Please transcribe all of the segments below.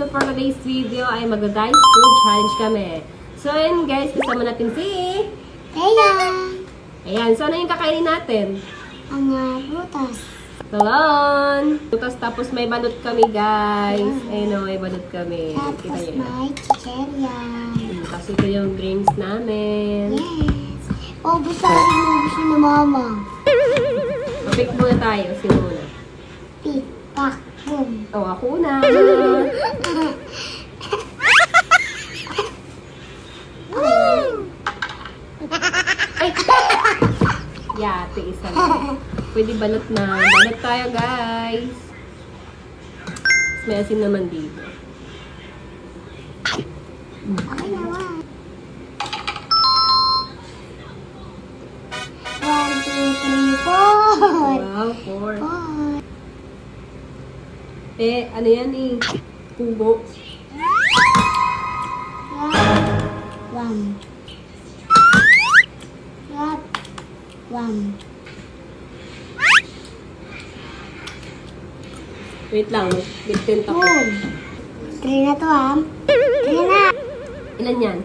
So for today's video ay mag-dice food challenge kami. So ayun guys, kasama natin si... Ayan! Ayan, so ano yung kakainin natin? Prutas. Talon! Tapos, may balot kami guys. Ayun o, may balot kami. Kita Tapos niyo. may chicheria. Tapos ito yung drinks namin. Yes! Oh, gusto ko sinubos ni Mama. Pick muna tayo. Sino muna? Pick, pack, boom. Oh, ako na. Ay! Yate, isa lang. Pwede balot na. Balot tayo, guys. Mas may asin naman dito. Okay naman. 1, 2, 3, 4. Wow, 4. Eh, ano yan eh? Pugo. 1. 1. Wait lang, bigtent ako. 3 na to, ha? 3 na. Ilan yan?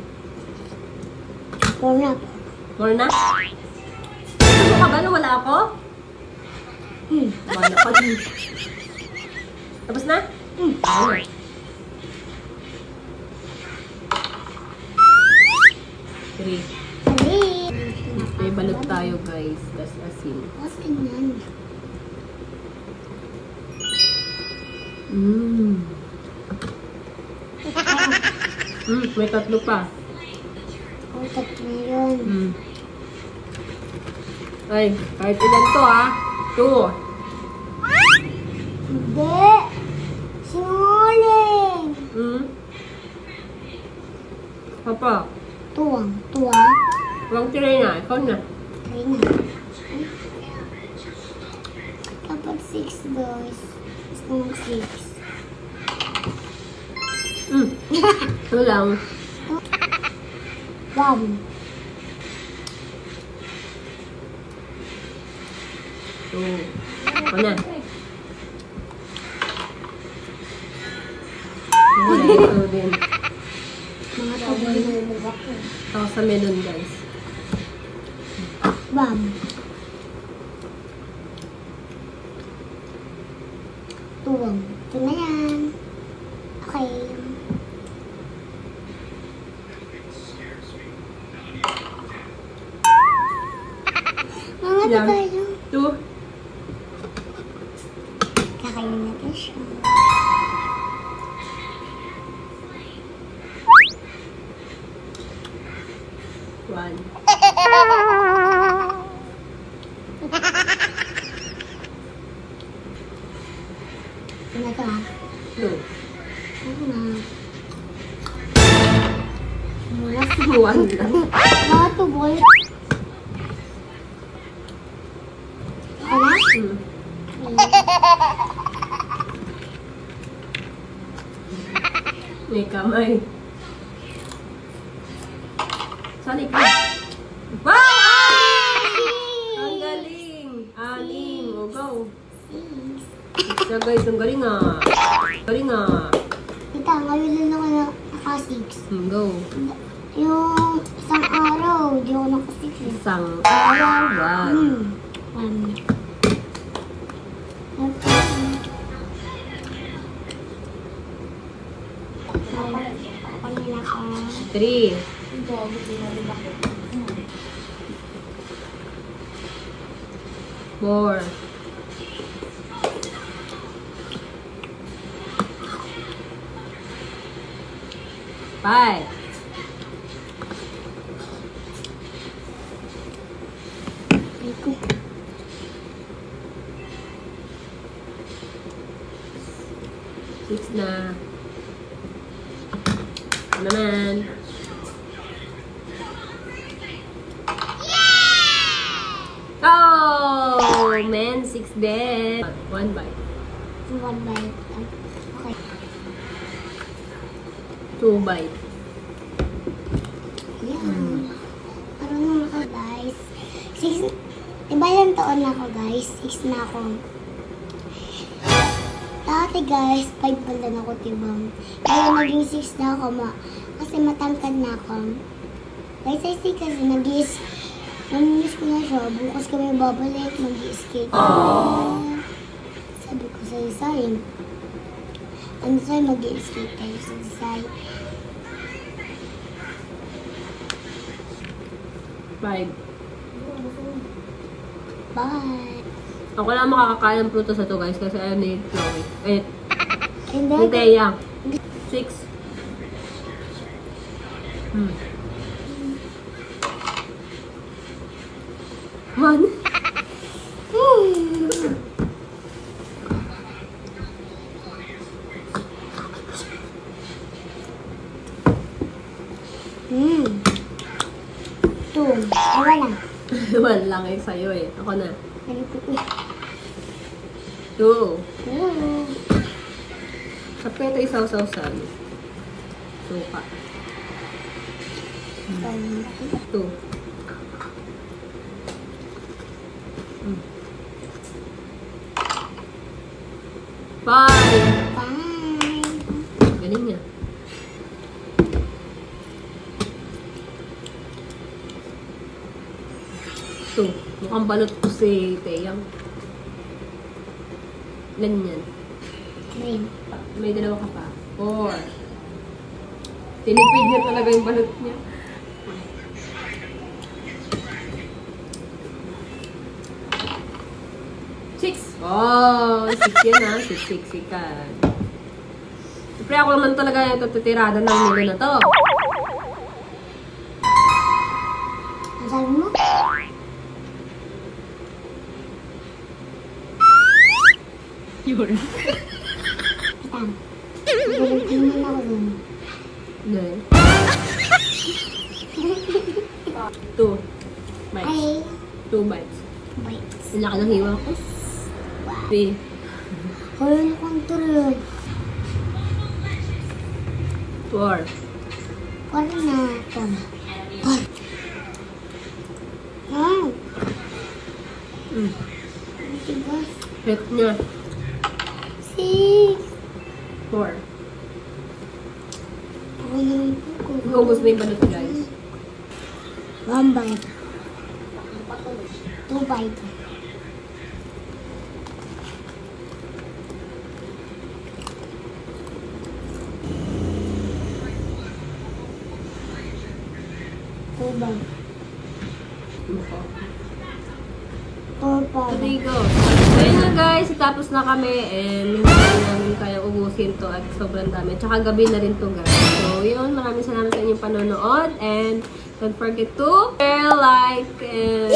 4 na. More na? Ano ka ba na wala ako? Wala ka din. Tapos na? Ano? Three. 3. May balot tayo guys. Tas asin. Tapos ganyan. May tatlo pa. Oh, 3 yun. Ay, kahit ilan to ha? 2. Hindi. Sinungaling. Papa, Tuwang. walang tray na. Ikaw na. 3 na. Dapat 6 guys. Gusto mong 6. Ito lang. 1. 2. Ako na. Ito din. Mga tawag. Ako sa melon guys. 1. Tuwang. Ito na yan. Okay. Mga Yan. tayo. 2. Kakainin natin siya. One. Ito na to, ha? 2. Ano na? Wala si 1 lang. Mga to, boy. Ako na? May kamay. Saan ikaw? Wow! Ang galing! 6. O, go. Isa guys, ang galing ah. Galing ah. Tita, ngayon lang ako naka-6. Go. Yung isang araw, di ako naka-6 eh. Isang araw. 1. 1. Kanina ka. 3. 4. 5. 6 na. Ano naman? Oh! Man, 6 din. 1 bite. 1 bite. Okay. 2 bite. Yan. Marunong ako, guys. 6. Iba lang taon na ako, guys. 6 na ako. Lahat Dati guys, 5 pa lang ako tibang. Ngayon naging 6 na ako kasi matangkad na ako. Guys, I see kasi nag-miss ko na siya. Bukas kami babalik, mag-skate. Sabi ko sa'yo, Sai. Ano sa'yo, mag-skate tayo sa Sai. 5. Bye. Ako lang makakakain ng prutas na to guys kasi ayaw ni Chloe. Hindi. Ni Teya. 6. Man. Two. Awa na. 1 lang eh sa'yo eh. Ako na. 2. Sa ito isaw-saw sa ano. Suka. 2. Five. Galing niya. 2. Mukhang balot ko si Teyang. Ilan yan? Green. May 2 ka pa. 4. Tinipid niya talaga yung balot niya. 6. Oh, 6 yan ha. 6 ka. Siyempre ako naman talaga yung tutitirada ng nilo na to. Ang sabi mo? Yun. Itan. Galing naman ako dun. Hindi. 2 bites. Ay. 2 bites. Bites. Ang laki ng hiwa ko. 3. Kaya na kong tuloy. 4. Para na ito. Tigas. Hit niya. 6. 4. Ako naman po. Ubus mo yung balot guys. 1 bite. 2 bite. Two bite. Four So, bite. there you go. So, yun na guys. Tapos na kami. And hindi namin kaya ubusin to at sobrang dami. Tsaka gabi na rin to guys. So, yun. Maraming salamat sa inyong panonood. And don't forget to share, like, and